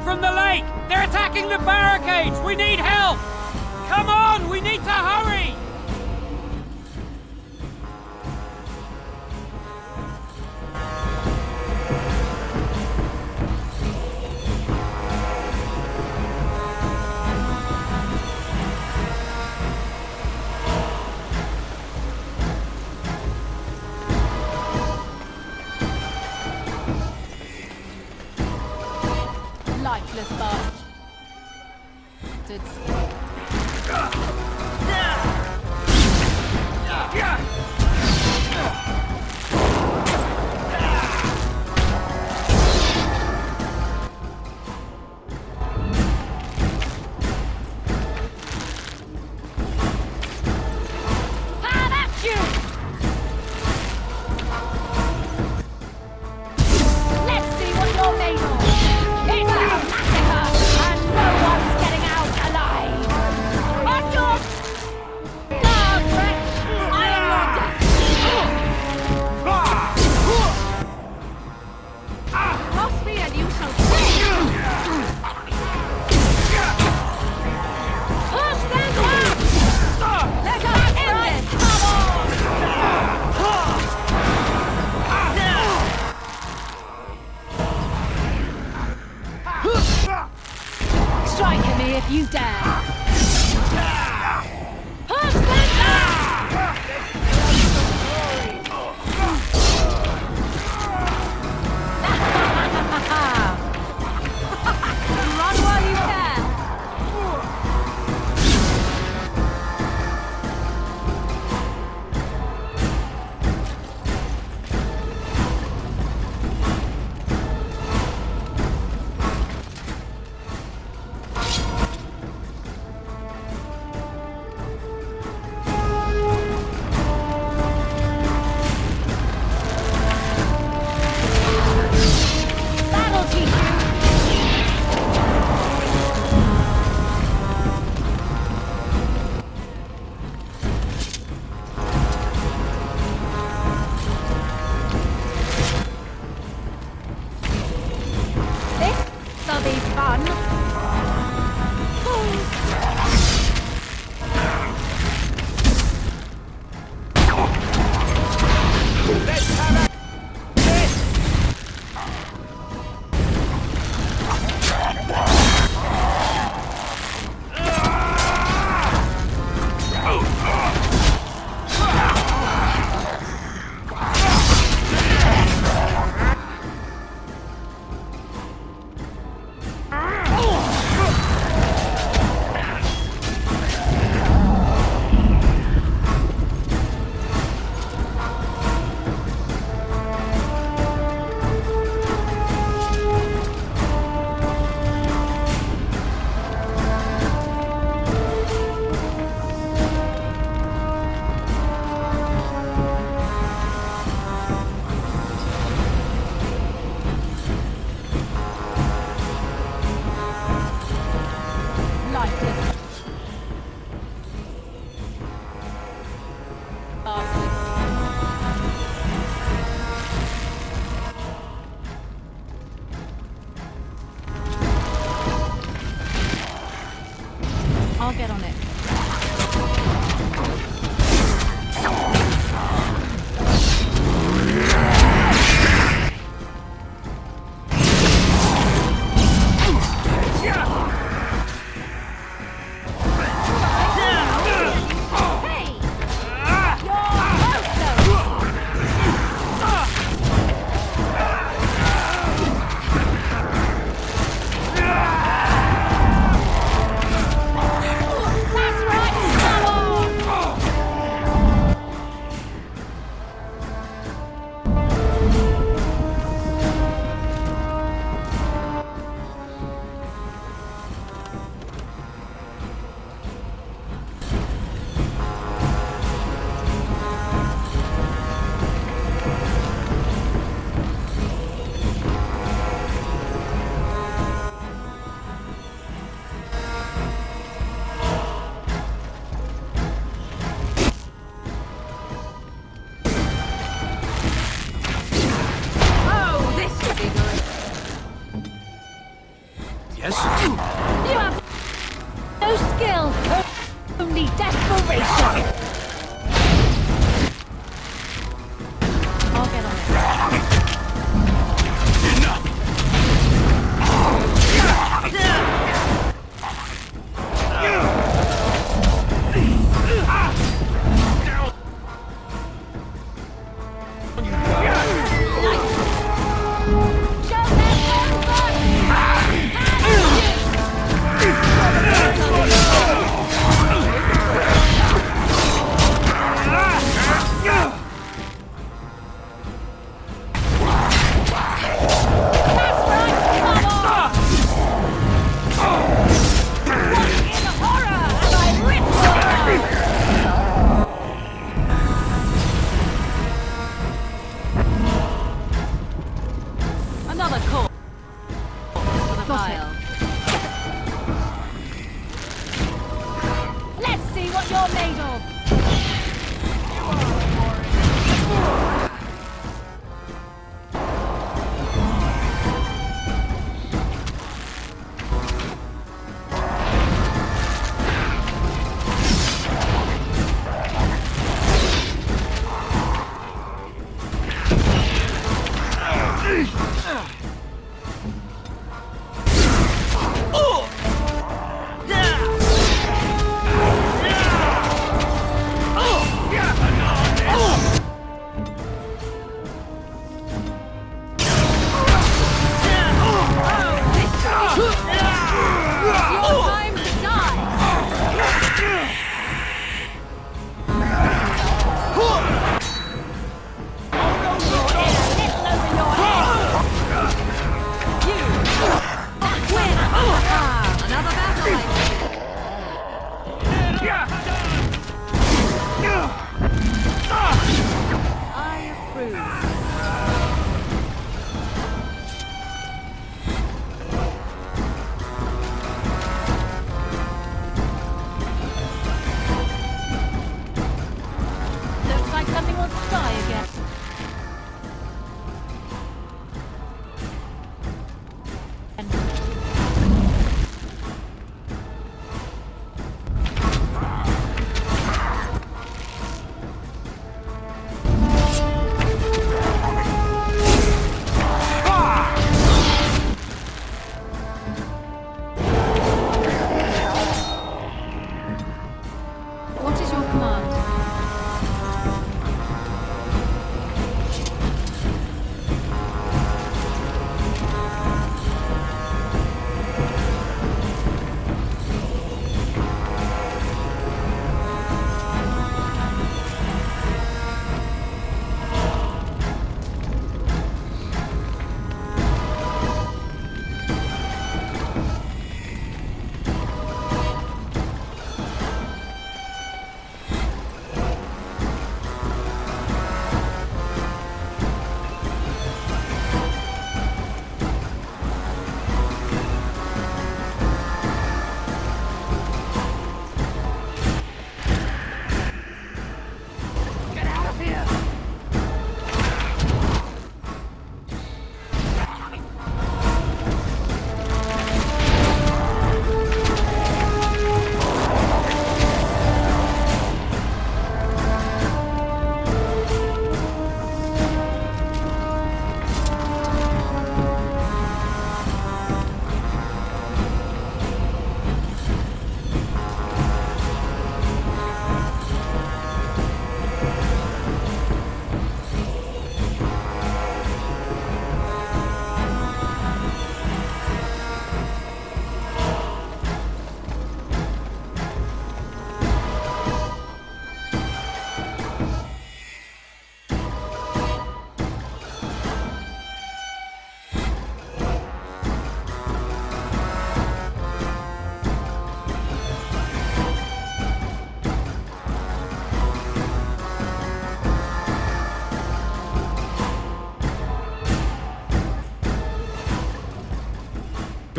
From the lake! They're attacking the barricades! We need help! Come on! We need to hurry! Lifeless bastards. Let's see what you're made of! It's a massacre, and no one's getting out alive! On your... Guard, wretch! I am your death! Cross me and you shall see! Push them back! Let us end this! Come on! Strike at me if you dare! Push them back! Run while you can! That'll teach you! This'll be fun! Let's have a... I'll get on it. Yes? You have no skill, only desperation. I'll get on it. Another call for the pile. Let's see what you're made of.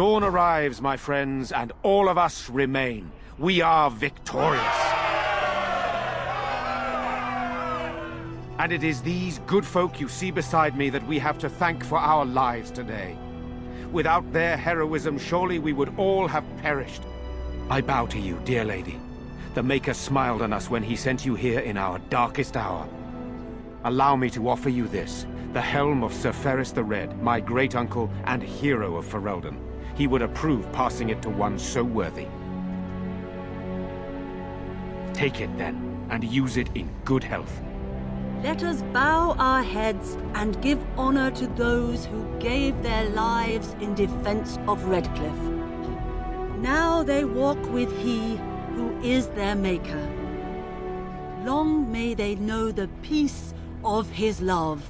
Dawn arrives, my friends, and all of us remain. We are victorious. And it is these good folk you see beside me that we have to thank for our lives today. Without their heroism, surely we would all have perished. I bow to you, dear lady. The Maker smiled on us when he sent you here in our darkest hour. Allow me to offer you this, the helm of Sir Ferris the Red, my great-uncle and hero of Ferelden. He would approve passing it to one so worthy. Take it then, and use it in good health. Let us bow our heads and give honor to those who gave their lives in defense of Redcliffe. Now they walk with he who is their maker. Long may they know the peace of his love.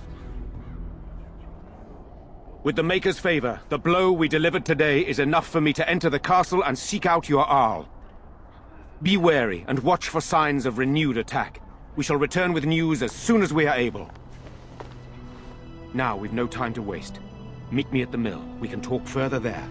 With the Maker's favor, the blow we delivered today is enough for me to enter the castle and seek out your Arl. Be wary and watch for signs of renewed attack. We shall return with news as soon as we are able. Now, we've no time to waste. Meet me at the mill. We can talk further there.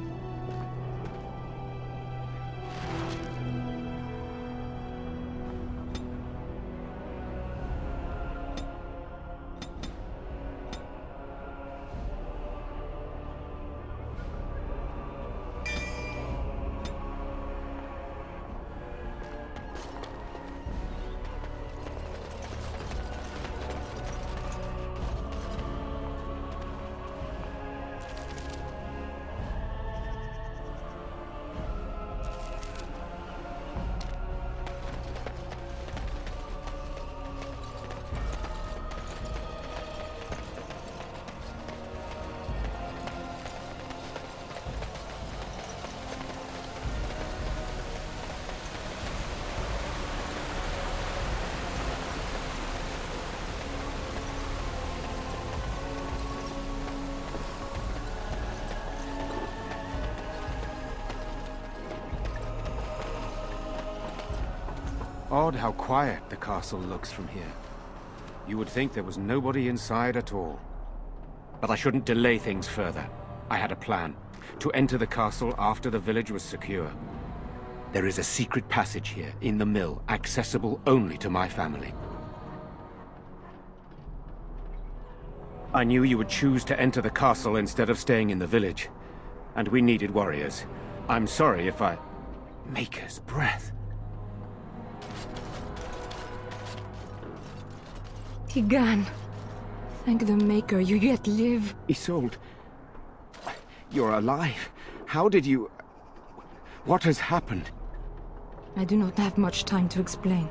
Odd how quiet the castle looks from here. You would think there was nobody inside at all. But I shouldn't delay things further. I had a plan. To enter the castle after the village was secure. There is a secret passage here, in the mill, accessible only to my family. I knew you would choose to enter the castle instead of staying in the village. And we needed warriors. I'm sorry if I... Maker's breath. Tigan, thank the Maker, you yet live. Isolde, you're alive. How did you... What has happened? I do not have much time to explain.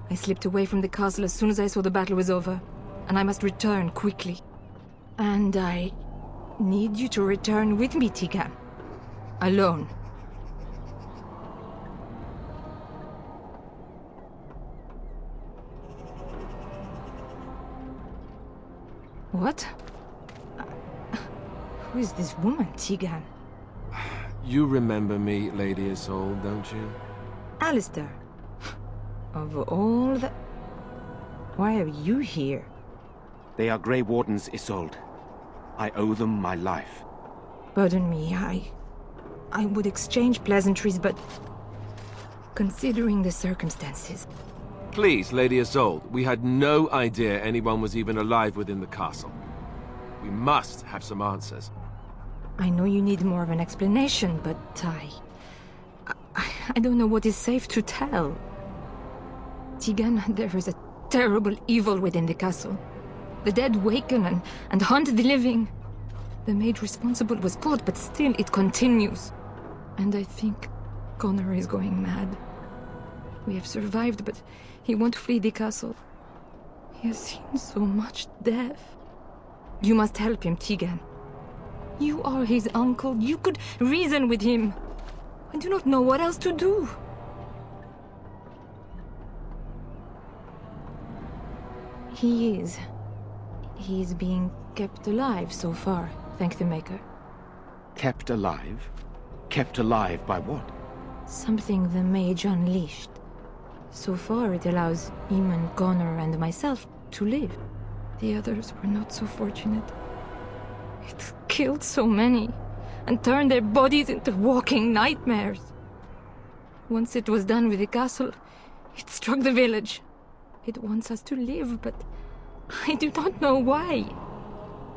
I slipped away from the castle as soon as I saw the battle was over, and I must return quickly. And I need you to return with me, Tigan. Alone. What? Who is this woman, Tigan? You remember me, Lady Isolde, don't you? Alistair. Of all the... Why are you here? They are Grey Wardens, Isolde. I owe them my life. Pardon me, I would exchange pleasantries, but... Considering the circumstances... Please, Lady Isolde, we had no idea anyone was even alive within the castle. We must have some answers. I know you need more of an explanation, but I don't know what is safe to tell. Tigan, there is a terrible evil within the castle. The dead waken and haunt the living. The maid responsible was caught, but still it continues. And I think Connor is going mad. We have survived, but he won't flee the castle. He has seen so much death. You must help him, Tigan. You are his uncle. You could reason with him. I do not know what else to do. He is. He is being kept alive so far, thank the Maker. Kept alive? Kept alive by what? Something the mage unleashed. So far it allows Eamon, Connor, and myself to live. The others were not so fortunate. It killed so many. and turn their bodies into walking nightmares. Once it was done with the castle, it struck the village. It wants us to live, but I do not know why.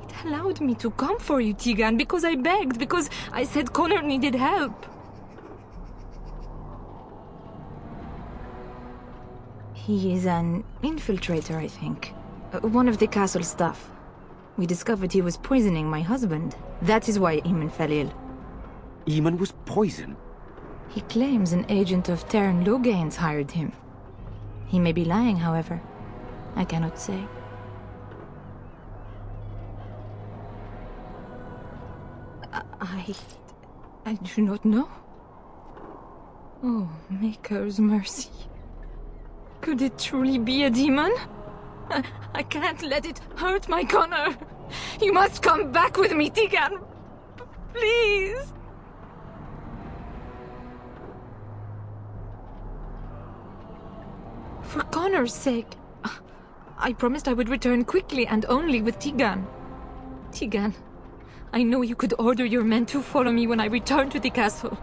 It allowed me to come for you, Tegan, because I begged, because I said Connor needed help. He is an infiltrator, I think. One of the castle staff. We discovered he was poisoning my husband. That is why Eamon fell ill. Eamon was poisoned? He claims an agent of Terran Logain's hired him. He may be lying, however. I cannot say. I do not know. Oh, Maker's mercy. Could it truly be a demon? I can't let it hurt my Connor. You must come back with me, Tegan. Please. For Connor's sake. I promised I would return quickly and only with Tegan. Tegan, I know you could order your men to follow me when I return to the castle.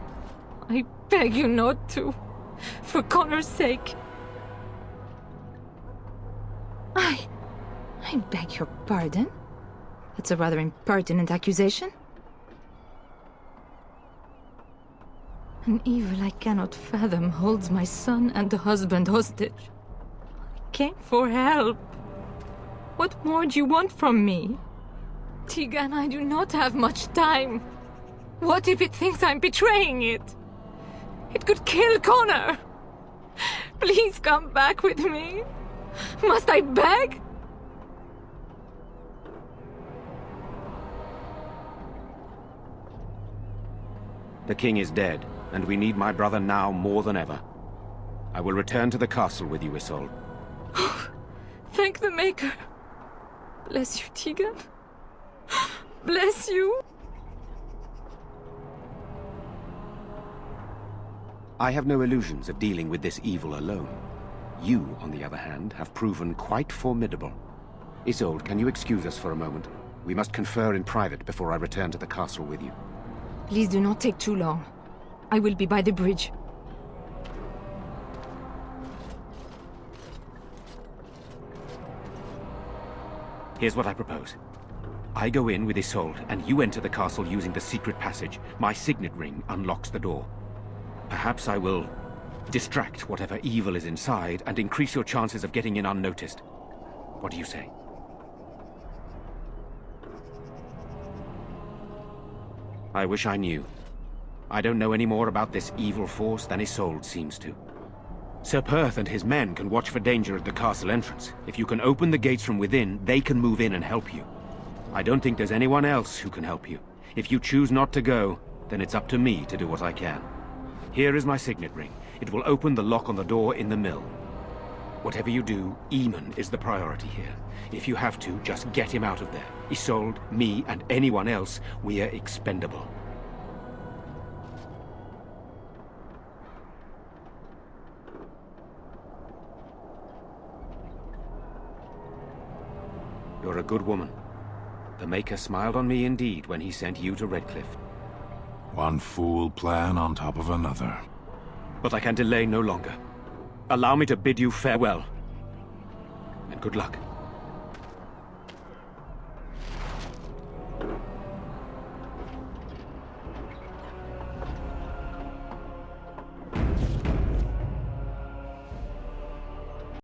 I beg you not to. For Connor's sake. I beg your pardon? That's a rather impertinent accusation. An evil I cannot fathom holds my son and husband hostage. I came for help. What more do you want from me? Tegan, I do not have much time. What if it thinks I'm betraying it? It could kill Connor. Please come back with me. Must I beg? The king is dead, and we need my brother now more than ever. I will return to the castle with you, Isolde. Thank the Maker. Bless you, Tegan. Bless you. I have no illusions of dealing with this evil alone. You, on the other hand, have proven quite formidable. Isolde, can you excuse us for a moment? We must confer in private before I return to the castle with you. Please do not take too long. I will be by the bridge. Here's what I propose. I go in with Isolde, and you enter the castle using the secret passage. My signet ring unlocks the door. Perhaps I will distract whatever evil is inside and increase your chances of getting in unnoticed. What do you say? I wish I knew. I don't know any more about this evil force than Isolde seems to. Sir Perth and his men can watch for danger at the castle entrance. If you can open the gates from within, they can move in and help you. I don't think there's anyone else who can help you. If you choose not to go, then it's up to me to do what I can. Here is my signet ring. It will open the lock on the door in the mill. Whatever you do, Eamon is the priority here. If you have to, just get him out of there. Isolde, me, and anyone else, we are expendable. You're a good woman. The Maker smiled on me indeed when he sent you to Redcliffe. One fool plan on top of another. But I can delay no longer. Allow me to bid you farewell. And good luck.